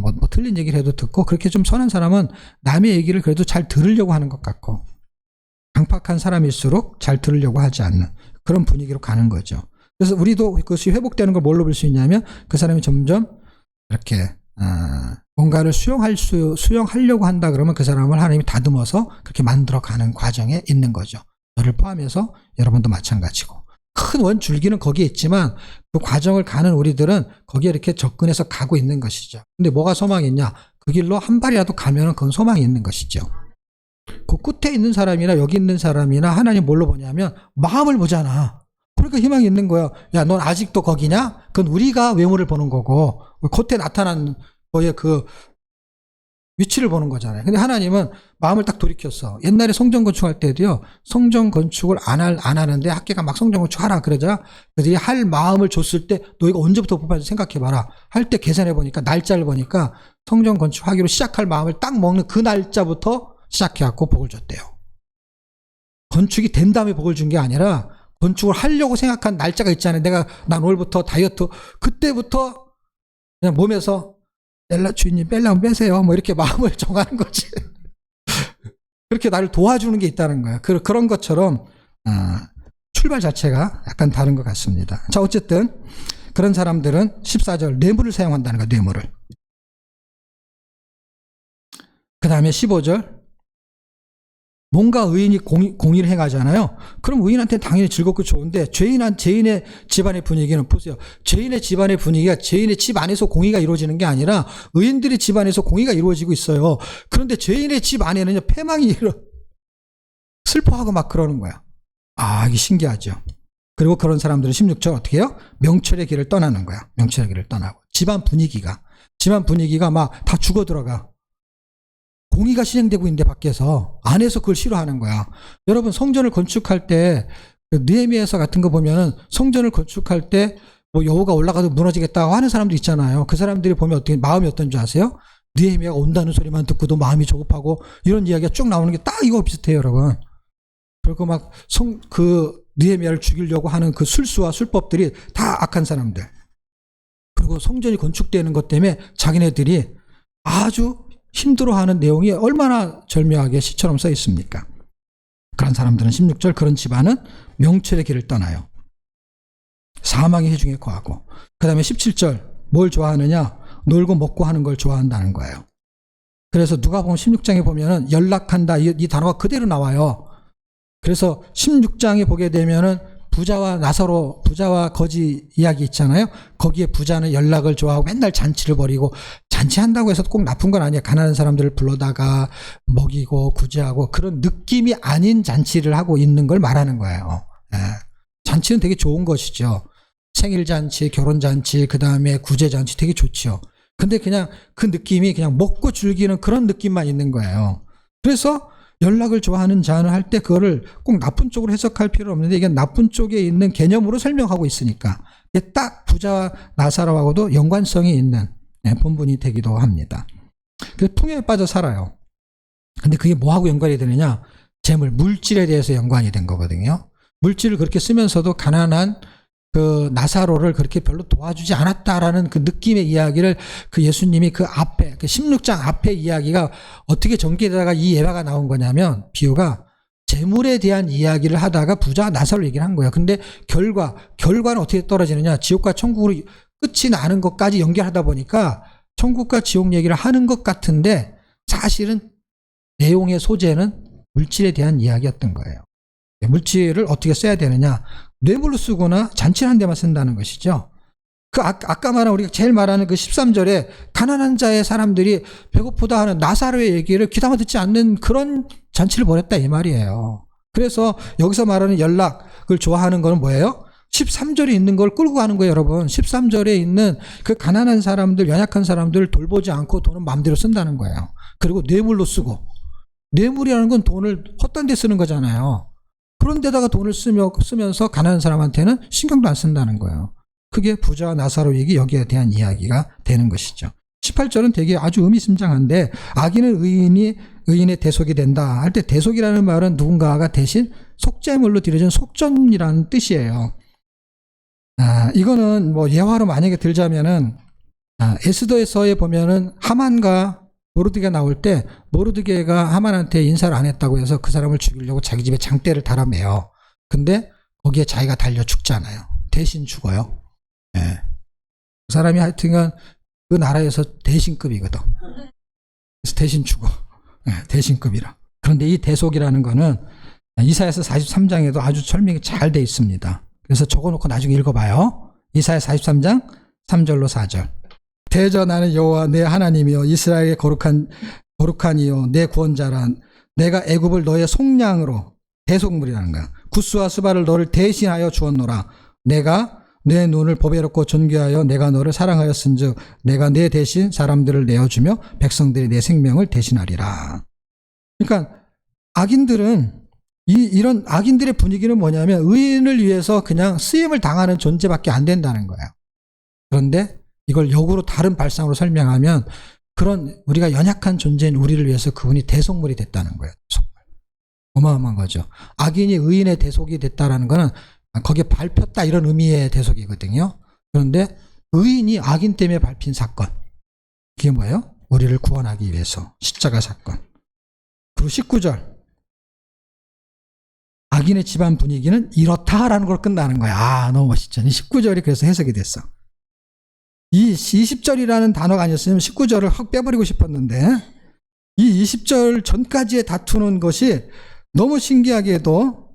뭐 틀린 얘기를 해도 듣고 그렇게 좀 선한 사람은 남의 얘기를 그래도 잘 들으려고 하는 것 같고 강팍한 사람일수록 잘 들으려고 하지 않는 그런 분위기로 가는 거죠. 그래서 우리도 그것이 회복되는 걸 뭘로 볼 수 있냐면 그 사람이 점점 이렇게 뭔가를 수용하려고 한다 그러면 그 사람을 하나님이 다듬어서 그렇게 만들어가는 과정에 있는 거죠. 저를 포함해서 여러분도 마찬가지고 큰 원줄기는 거기에 있지만 그 과정을 가는 우리들은 거기에 이렇게 접근해서 가고 있는 것이죠. 근데 뭐가 소망이 있냐? 그 길로 한 발이라도 가면 그건 소망이 있는 것이죠. 그 끝에 있는 사람이나 여기 있는 사람이나 하나님 뭘로 보냐면 마음을 보잖아. 그러니까 희망이 있는 거야. 야, 넌 아직도 거기냐? 그건 우리가 외모를 보는 거고 겉에 나타난 거의 그 위치를 보는 거잖아요. 근데 하나님은 마음을 딱 돌이켰어. 옛날에 성전 건축할 때도요, 성전 건축을 안 하는데 학계가 막 성전 건축하라 그러자 그들이 할 마음을 줬을 때 너 이거 언제부터 뽑았는지 생각해봐라. 할 때 계산해보니까 날짜를 보니까 성전 건축하기로 시작할 마음을 딱 먹는 그 날짜부터 시작해갖고 복을 줬대요. 건축이 된 다음에 복을 준 게 아니라 건축을 하려고 생각한 날짜가 있잖아요. 난 오늘부터 다이어트 그때부터 그냥 몸에서 주인님 뺄라면 빼세요. 뭐 이렇게 마음을 정하는 거지. 그렇게 나를 도와주는 게 있다는 거예요. 그런 것처럼 출발 자체가 약간 다른 것 같습니다. 자, 어쨌든 그런 사람들은 14절 뇌물을 사용한다는 거예요. 뇌물을. 그 다음에 15절 뭔가 의인이 공의를 행하잖아요. 그럼 의인한테 당연히 즐겁고 좋은데 죄인의 집안의 분위기는 보세요. 죄인의 집안의 분위기가 죄인의 집 안에서 공의가 이루어지는 게 아니라 의인들의 집 안에서 공의가 이루어지고 있어요. 그런데 죄인의 집 안에는요, 패망이 슬퍼하고 막 그러는 거야. 아, 이게 신기하죠. 그리고 그런 사람들은 16절 어떻게 해요? 명철의 길을 떠나는 거야. 명철의 길을 떠나고. 집안 분위기가 막 다 죽어 들어가. 공의가 실행되고 있는데 밖에서, 안에서 그걸 싫어하는 거야. 여러분, 성전을 건축할 때 느헤미야서 같은 거 보면은 성전을 건축할 때 뭐 여호가 올라가도 무너지겠다고 하는 사람도 있잖아요. 그 사람들이 보면 어떻게 마음이 어떤 줄 아세요? 느헤미야가 온다는 소리만 듣고도 마음이 조급하고 이런 이야기가 쭉 나오는 게 딱 이거 비슷해요, 여러분. 그리고 막 느헤미야를 죽이려고 하는 그 술수와 술법들이 다 악한 사람들. 그리고 성전이 건축되는 것 때문에 자기네들이 아주 힘들어하는 내용이 얼마나 절묘하게 시처럼 써 있습니까? 그런 사람들은 16절 그런 집안은 명철의 길을 떠나요. 사망의 해중에 거하고. 그 다음에 17절 뭘 좋아하느냐? 놀고 먹고 하는 걸 좋아한다는 거예요. 그래서 누가복음 16장에 보면은 연락한다 이 단어가 그대로 나와요. 그래서 16장에 보게 되면은 부자와 거지 이야기 있잖아요. 거기에 부자는 연락을 좋아하고 맨날 잔치를 벌이고, 잔치한다고 해서 꼭 나쁜 건 아니에요. 가난한 사람들을 불러다가 먹이고 구제하고 그런 느낌이 아닌 잔치를 하고 있는 걸 말하는 거예요. 예. 잔치는 되게 좋은 것이죠. 생일잔치, 결혼잔치, 그 다음에 구제잔치 되게 좋죠. 근데 그냥 그 느낌이 그냥 먹고 즐기는 그런 느낌만 있는 거예요. 그래서 연락을 좋아하는 자는 할 때 그거를 꼭 나쁜 쪽으로 해석할 필요는 없는데, 이게 나쁜 쪽에 있는 개념으로 설명하고 있으니까 이게 딱 부자와 나사로하고도 연관성이 있는 본문이 되기도 합니다. 그래서 풍요에 빠져 살아요. 근데 그게 뭐하고 연관이 되느냐? 재물, 물질에 대해서 연관이 된 거거든요. 물질을 그렇게 쓰면서도 가난한 그 나사로를 그렇게 별로 도와주지 않았다라는 그 느낌의 이야기를 그 예수님이 그 앞에, 그 16장 앞에 이야기가 어떻게 전개되다가 이 예화가 나온 거냐면, 비유가 재물에 대한 이야기를 하다가 부자와 나사로 얘기를 한 거예요. 근데 결과는 어떻게 떨어지느냐? 지옥과 천국으로 끝이 나는 것까지 연결하다 보니까 천국과 지옥 얘기를 하는 것 같은데 사실은 내용의 소재는 물질에 대한 이야기였던 거예요. 물질을 어떻게 써야 되느냐? 뇌물로 쓰거나 잔치하는 데만 쓴다는 것이죠. 그 아까 말한 우리가 제일 말하는 그 13절에 가난한 자의 사람들이 배고프다 하는 나사로의 얘기를 귀담아 듣지 않는 그런 잔치를 벌였다 이 말이에요. 그래서 여기서 말하는 연락을 좋아하는 거는 뭐예요? 13절에 있는 걸 끌고 가는 거예요, 여러분. 13절에 있는 그 가난한 사람들, 연약한 사람들을 돌보지 않고 돈은 마음대로 쓴다는 거예요. 그리고 뇌물로 쓰고, 뇌물이라는 건 돈을 헛된 데 쓰는 거잖아요. 그런 데다가 돈을 쓰면서 가난한 사람한테는 신경도 안 쓴다는 거예요. 그게 부자와 나사로 얘기, 여기에 대한 이야기가 되는 것이죠. 18절은 되게 아주 의미심장한데, 악인은 의인의 대속이 된다 할 때, 대속이라는 말은 누군가가 대신 속죄물로 드려진 속전이라는 뜻이에요. 이거는 뭐 예화로 만약에 들자면은, 에스더에서에 보면은 하만과 모르드게가 나올 때 모르드게가 하만한테 인사를 안 했다고 해서 그 사람을 죽이려고 자기 집에 장대를 달아매요. 근데 거기에 자기가 달려 죽잖아요. 대신 죽어요. 예. 그 사람이 하여튼간 그 나라에서 대신급이거든. 그래서 대신 죽어. 예, 대신급이라. 그런데 이 대속이라는 거는 이사야서 43장에도 아주 설명이 잘 돼 있습니다. 그래서 적어놓고 나중에 읽어봐요. 이사야 43장 3절로 4절. 대저 나는 여호와 내 하나님이요 이스라엘의 거룩한 이요 내 구원자란, 내가 애굽을 너의 속량으로, 대속물이라는 거야. 구스와 스바를 너를 대신하여 주었노라. 내가 내 눈을 보배롭고 존귀하여 내가 너를 사랑하였은즉 내가 내 대신 사람들을 내어주며 백성들이 내 생명을 대신하리라. 그러니까 악인들은 이런 악인들의 분위기는 뭐냐면 의인을 위해서 그냥 쓰임을 당하는 존재밖에 안 된다는 거예요. 그런데 이걸 역으로 다른 발상으로 설명하면, 그런 우리가 연약한 존재인 우리를 위해서 그분이 대속물이 됐다는 거예요. 대속물. 어마어마한 거죠. 악인이 의인의 대속이 됐다라는 거는 거기에 밟혔다 이런 의미의 대속이거든요. 그런데 의인이 악인 때문에 밟힌 사건, 그게 뭐예요? 우리를 구원하기 위해서 십자가 사건. 그리고 19절, 악인의 집안 분위기는 이렇다라는 걸 끝나는 거야. 너무 멋있죠. 19절이 그래서 해석이 됐어. 이 20절이라는 단어가 아니었으면 19절을 확 빼버리고 싶었는데, 이 20절 전까지의 다투는 것이 너무 신기하게도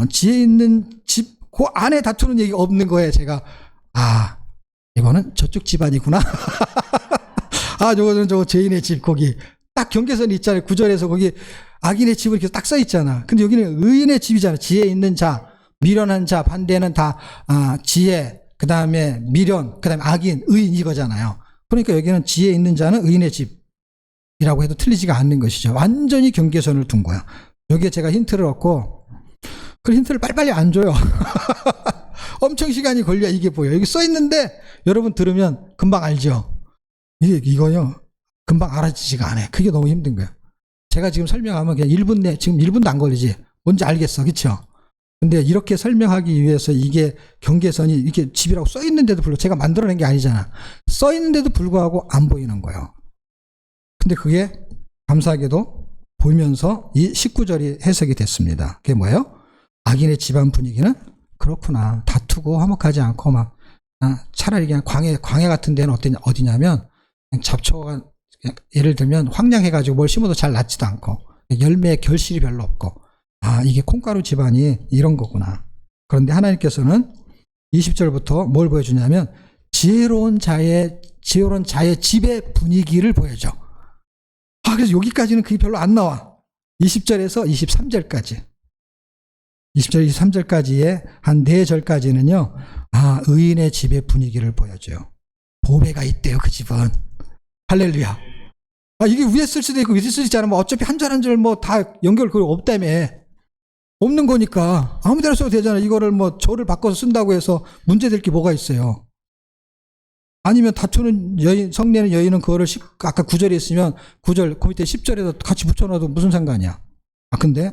지혜 있는 집 그 안에 다투는 얘기가 없는 거예요. 제가 이거는 저쪽 집안이구나. 저거 죄인의 집 거기 딱 경계선이 있잖아요. 구절에서 거기 악인의 집을 이렇게 딱 써 있잖아. 근데 여기는 의인의 집이잖아. 지혜 있는 자, 미련한 자, 반대는 다 지혜, 그 다음에 미련, 그 다음에 악인, 의인 이거잖아요. 그러니까 여기는 지혜 있는 자는 의인의 집이라고 해도 틀리지가 않는 것이죠. 완전히 경계선을 둔 거야. 여기에 제가 힌트를 얻고 그 힌트를 빨리빨리 안 줘요. 엄청 시간이 걸려 이게 보여. 여기 써 있는데 여러분 들으면 금방 알죠. 이거요. 금방 알아지지가 않아요. 그게 너무 힘든 거예요. 제가 지금 설명하면 그냥 1분 내, 지금 1분도 안 걸리지. 뭔지 알겠어. 그쵸? 근데 이렇게 설명하기 위해서 이게 경계선이 이렇게 집이라고 써 있는데도 불구하고 제가 만들어낸 게 아니잖아. 써 있는데도 불구하고 안 보이는 거예요. 근데 그게 감사하게도 보이면서 이 19절이 해석이 됐습니다. 그게 뭐예요? 악인의 집안 분위기는 그렇구나. 다투고 화목하지 않고 막 차라리 그냥 광해 같은 데는 어디냐면 그냥 잡초가 예를 들면 황량해가지고 뭘 심어도 잘 낫지도 않고 열매에 결실이 별로 없고 이게 콩가루 집안이 이런 거구나. 그런데 하나님께서는 20절부터 뭘 보여주냐면 지혜로운 자의 집의 분위기를 보여줘. 그래서 여기까지는 그게 별로 안 나와. 20절에서 23절까지. 20절, 23절까지의 한 4절까지는요, 의인의 집의 분위기를 보여줘요. 보배가 있대요, 그 집은. 할렐루야. 이게 위에 쓸 수도 있고, 밑에 쓸 수도 있잖아. 뭐 어차피 한 절 한 절 뭐 다 연결 그거 없다며. 없는 거니까. 아무 데나 써도 되잖아. 이거를 뭐 절을 바꿔서 쓴다고 해서 문제될 게 뭐가 있어요. 아니면 다투는 여인, 성내는 여인은 그거를 아까 9절에 있으면 9절, 그 밑에 10절에도 같이 붙여놔도 무슨 상관이야. 근데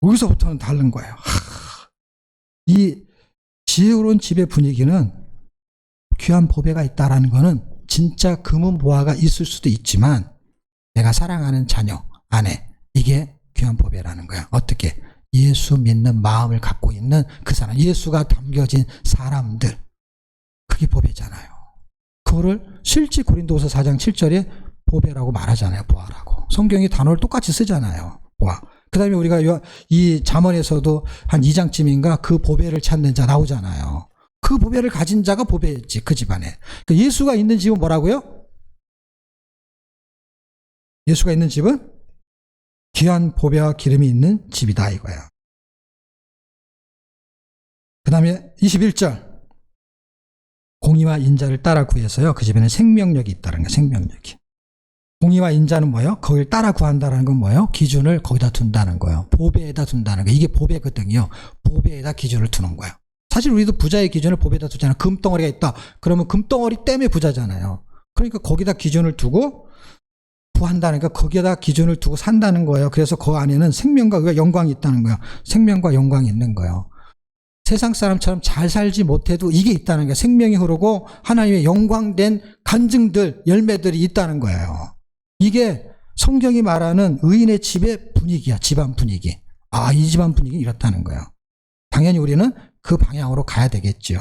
여기서부터는 다른 거예요. 이 지혜로운 집의 분위기는 귀한 보배가 있다라는 거는 진짜 금은 보화가 있을 수도 있지만 내가 사랑하는 자녀, 아내, 이게 귀한 보배라는 거야. 어떻게? 예수 믿는 마음을 갖고 있는 그 사람, 예수가 담겨진 사람들. 그게 보배잖아요. 그거를 실제 고린도후서 4장 7절에 보배라고 말하잖아요. 보화라고. 성경이 단어를 똑같이 쓰잖아요. 보화. 그 다음에 우리가 이 잠언에서도 한 2장쯤인가 그 보배를 찾는 자 나오잖아요. 그 보배를 가진 자가 보배였지, 그 집안에. 그러니까 예수가 있는 집은 뭐라고요? 예수가 있는 집은 귀한 보배와 기름이 있는 집이다 이거야. 그 다음에 21절. 공의와 인자를 따라 구해서요. 그 집에는 생명력이 있다는 거예요. 생명력이. 공의와 인자는 뭐예요? 거기를 따라 구한다는 건 뭐예요? 기준을 거기다 둔다는 거예요. 보배에다 둔다는 거예요. 이게 보배거든요. 보배에다 기준을 두는 거예요. 사실 우리도 부자의 기준을 보배에다 두잖아요. 금덩어리가 있다. 그러면 금덩어리 때문에 부자잖아요. 그러니까 거기다 기준을 두고 구한다는 거, 거기에다 기준을 두고 산다는 거예요. 그래서 그 안에는 생명과 영광이 있다는 거예요. 생명과 영광이 있는 거예요. 세상 사람처럼 잘 살지 못해도 이게 있다는 거예요. 생명이 흐르고 하나님의 영광된 간증들, 열매들이 있다는 거예요. 이게 성경이 말하는 의인의 집의 분위기야. 집안 분위기. 이 집안 분위기는 이렇다는 거예요. 당연히 우리는 그 방향으로 가야 되겠죠.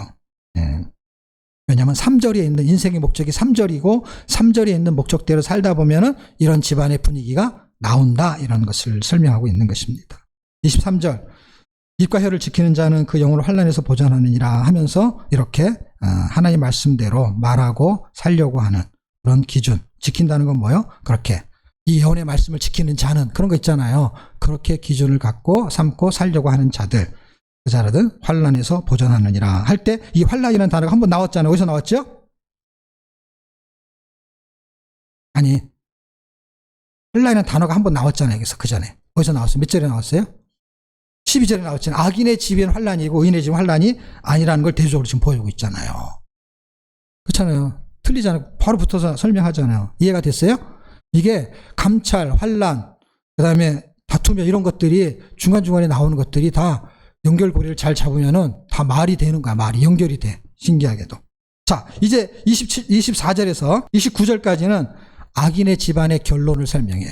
왜냐하면 3절에 있는 인생의 목적이 3절이고 3절에 있는 목적대로 살다 보면은 이런 집안의 분위기가 나온다. 이런 것을 설명하고 있는 것입니다. 23절. 입과 혀를 지키는 자는 그 영혼을 환난에서 보전하느니라 하면서 이렇게 하나님 말씀대로 말하고 살려고 하는 그런 기준. 지킨다는 건 뭐예요? 그렇게 이 예언의 말씀을 지키는 자는 그런 거 있잖아요. 그렇게 기준을 갖고 삼고 살려고 하는 자들, 그 자들은 환난에서 보전하느니라 할 때 이 환난이라는 단어가 한번 나왔잖아요. 어디서 나왔죠? 아니, 환난이라는 단어가 한번 나왔잖아요. 여기서 그 전에. 어디서 나왔어요? 몇 절에 나왔어요? 12절에 나왔잖아요. 악인의 집에는 환난이고 의인의 집은 환난이 아니라는 걸 대조적으로 지금 보여주고 있잖아요. 그렇잖아요. 틀리잖아요. 바로 붙어서 설명하잖아요. 이해가 됐어요? 이게 감찰, 환난, 그 다음에 다투며 이런 것들이 중간중간에 나오는 것들이 다 연결고리를 잘 잡으면은 다 말이 되는 거야. 말이 연결이 돼. 신기하게도. 자, 이제 24절에서 29절까지는 악인의 집안의 결론을 설명해요.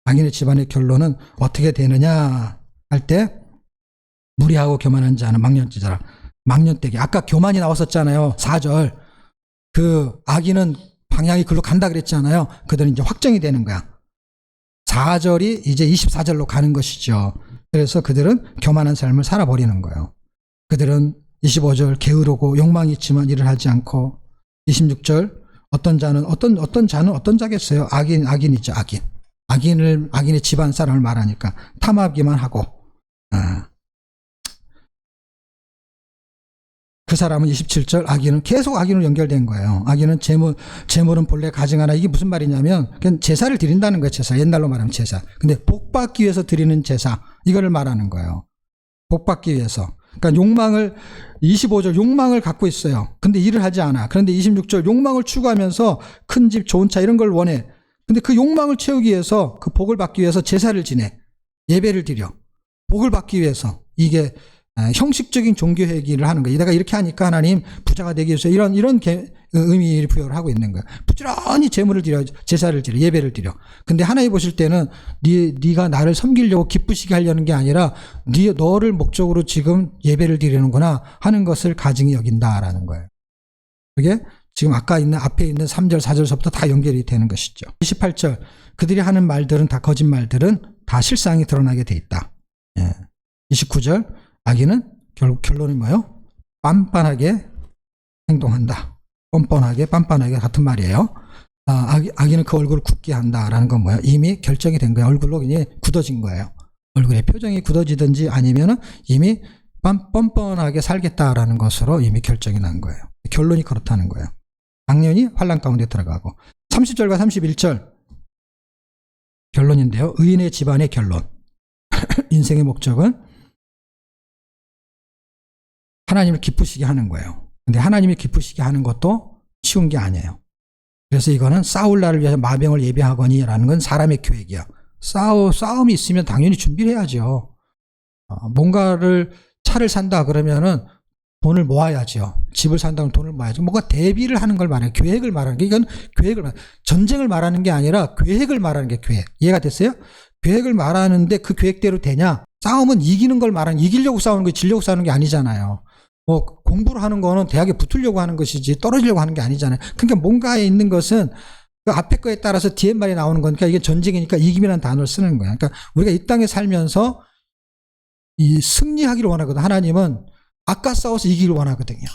악인의 집안의 결론은 어떻게 되느냐 할 때 무리하고 교만한 자는 망년죄자라. 망년되게. 아까 교만이 나왔었잖아요. 4절. 그 악인은 방향이 글로 간다 그랬잖아요. 그들은 이제 확정이 되는 거야. 4절이 이제 24절로 가는 것이죠. 그래서 그들은 교만한 삶을 살아버리는 거예요. 그들은 25절 게으르고 욕망이 있지만 일을 하지 않고 26절 어떤 자는 어떤 자겠어요? 악인이죠. 악인의 집안 사람을 말하니까 탐하기만 하고 그 사람은 27절 악인은 계속 악인으로 연결된 거예요. 악인은 재물은 본래 가증하나 이게 무슨 말이냐면 그냥 제사를 드린다는 거예요. 제사. 옛날로 말하면 제사. 근데 복받기 위해서 드리는 제사 이거를 말하는 거예요. 복받기 위해서. 그러니까 25절 욕망을 갖고 있어요. 근데 일을 하지 않아. 그런데 26절 욕망을 추구하면서 큰 집 좋은 차 이런 걸 원해. 근데 그 욕망을 채우기 위해서 그 복을 받기 위해서 제사를 지내. 예배를 드려. 복을 받기 위해서. 이게 형식적인 종교회의를 하는 거예요. 내가 이렇게 하니까 하나님 부자가 되기 위해서 이런 의미를 부여를 하고 있는 거예요. 부지런히 제물을 드려, 제사를 드려, 예배를 드려. 근데 하나님 보실 때는 네가 나를 섬기려고 기쁘시게 하려는 게 아니라 너를 목적으로 지금 예배를 드리는구나 하는 것을 가증히 여긴다라는 거예요. 그게 지금 앞에 있는 3절, 4절서부터 다 연결이 되는 것이죠. 28절 그들이 하는 말들은 다 거짓말들은 다 실상이 드러나게 돼 있다. 29절 악인은 결국 결론이 뭐예요? 빤빤하게 행동한다. 뻔뻔하게 같은 말이에요. 악인은 그 얼굴을 굳게 한다라는 건 뭐예요? 이미 결정이 된 거예요. 얼굴로 그냥 굳어진 거예요. 얼굴의 표정이 굳어지든지 아니면은 이미 뻔뻔하게 살겠다라는 것으로 이미 결정이 난 거예요. 결론이 그렇다는 거예요. 당연히 환난 가운데 들어가고 30절과 31절 결론인데요. 의인의 집안의 결론. 인생의 목적은 하나님을 기쁘시게 하는 거예요. 근데 하나님을 기쁘시게 하는 것도 쉬운 게 아니에요. 그래서 이거는 싸울 날을 위해서 마병을 예비하거니라는 건 사람의 계획이야. 싸움이 있으면 당연히 준비를 해야죠. 뭔가를 차를 산다 그러면은 돈을 모아야죠. 집을 산다면 돈을 모아야죠. 뭔가 대비를 하는 걸 말해요. 계획을 말하는 게 이건 전쟁을 말하는 게 아니라 계획을 말하는 게 계획. 이해가 됐어요? 계획을 말하는데 그 계획대로 되냐? 싸움은 이기는 걸 말하는 이기려고 싸우는 거 지려고 싸우는 게 아니잖아요. 공부를 하는 거는 대학에 붙으려고 하는 것이지 떨어지려고 하는 게 아니잖아요. 그러니까 뭔가에 있는 것은 그 앞에 거에 따라서 뒤에 말이 나오는 거니까 이게 전쟁이니까 이김이라는 단어를 쓰는 거야. 그러니까 우리가 이 땅에 살면서 이 승리하기를 원하거든. 하나님은 아까 싸워서 이기기를 원하거든요.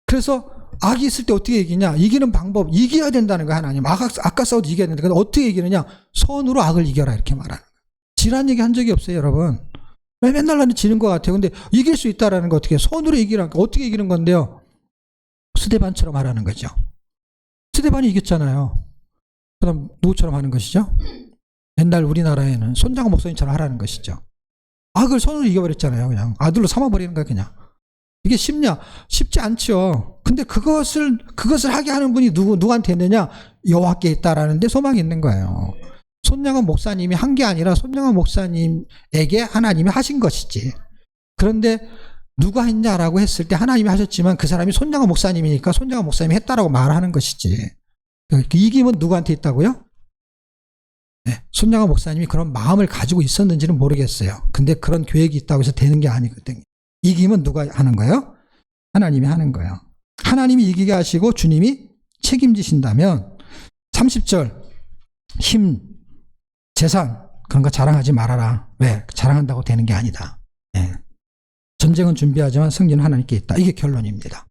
그래서 악이 있을 때 어떻게 이기냐? 이기는 방법, 이겨야 된다는 거야, 하나님. 아까 싸워도 이겨야 된다. 근데 어떻게 이기느냐? 선으로 악을 이겨라, 이렇게 말하는 거야. 지란 얘기 한 적이 없어요, 여러분. 왜 맨날 나는 지는 것 같아요. 근데 이길 수 있다라는 거 어떻게, 손으로 이기라니까 어떻게 이기는 건데요? 스데반처럼 하라는 거죠. 스데반이 이겼잖아요. 그럼 누구처럼 하는 것이죠? 옛날 우리나라에는 손장호 목사님처럼 하라는 것이죠. 악을 손으로 이겨버렸잖아요. 그냥 아들로 삼아버리는 거야, 그냥. 이게 쉽냐? 쉽지 않죠. 근데 그것을 하게 하는 분이 누구한테 있느냐? 여호와께 있다라는 데 소망이 있는 거예요. 손장호 목사님이 한 게 아니라 손장호 목사님에게 하나님이 하신 것이지. 그런데 누가 했냐라고 했을 때 하나님이 하셨지만 그 사람이 손장호 목사님이니까 손장호 목사님이 했다라고 말하는 것이지. 그 이김은 누구한테 있다고요? 네, 손장호 목사님이 그런 마음을 가지고 있었는지는 모르겠어요. 근데 그런 계획이 있다고 해서 되는 게 아니거든요. 이김은 누가 하는 거예요? 하나님이 하는 거예요. 하나님이 이기게 하시고 주님이 책임지신다면 30절 힘, 재산 그런 거 자랑하지 말아라. 왜? 자랑한다고 되는 게 아니다. 네. 전쟁은 준비하지만 승리는 하나님께 있다. 이게 결론입니다.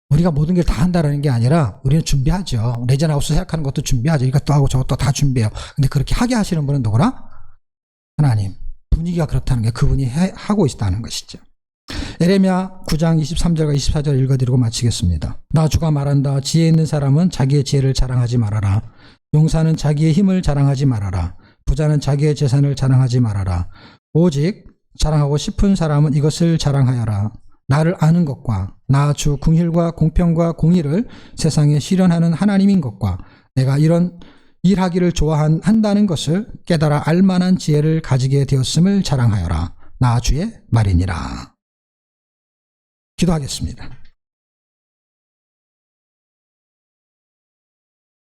우리가 모든 걸 다 한다는 게 아니라 우리는 준비하죠. 레전하우스 생각하는 것도 준비하죠. 이것도 하고 저것도 다 준비해요. 근데 그렇게 하게 하시는 분은 누구나? 하나님. 분위기가 그렇다는 게 그분이 하고 있다는 것이죠. 에레미야 9장 23절과 24절 읽어드리고 마치겠습니다. 나 주가 말한다. 지혜 있는 사람은 자기의 지혜를 자랑하지 말아라. 용사는 자기의 힘을 자랑하지 말아라. 부자는 자기의 재산을 자랑하지 말아라. 오직 자랑하고 싶은 사람은 이것을 자랑하여라. 나를 아는 것과 나 주 긍휼과 공평과 공의를 세상에 실현하는 하나님인 것과 내가 이런 일하기를 좋아한다는 것을 깨달아 알만한 지혜를 가지게 되었음을 자랑하여라. 나 주의 말이니라. 기도하겠습니다.